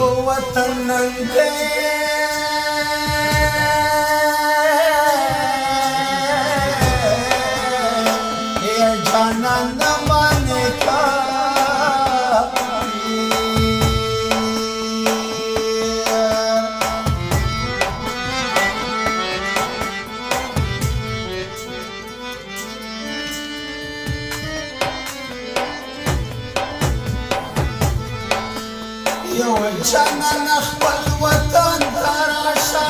وطن ننګې یا جانان د باندې کا یو جانان خپل وطن ته راشه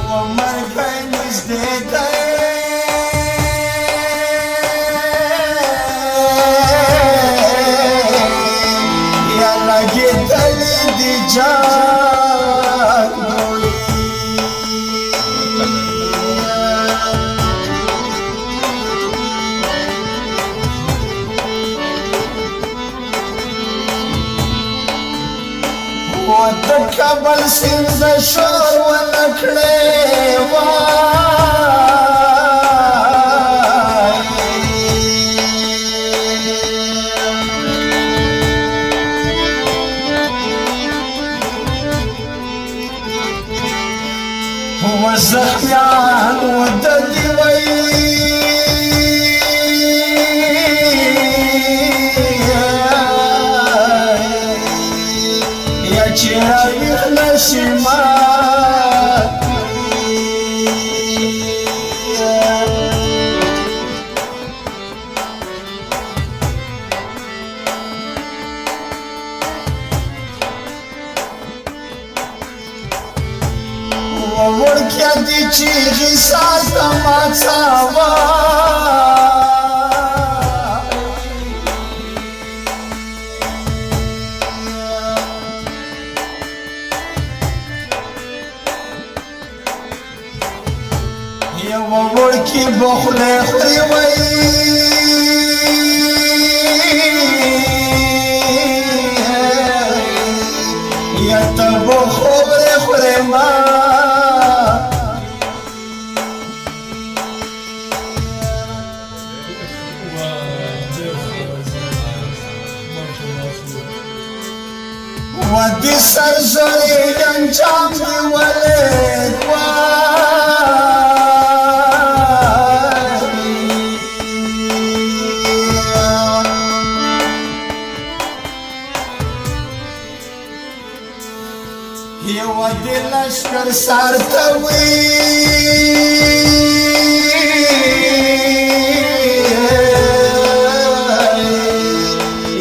ومرګ نږدې دی د کابل سیند شور ونکړې وای وزخمیان وددي وای چراویخ نشما وورکیا دی چیغی ساتا ماتساوا یو وړکی بخله خوري وای یا ته بخوره خوره ما ودي سرزوري انجام دي ولد یو د لشکر سارته وي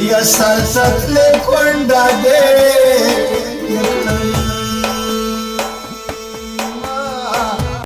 یا سرسفل کونډه دی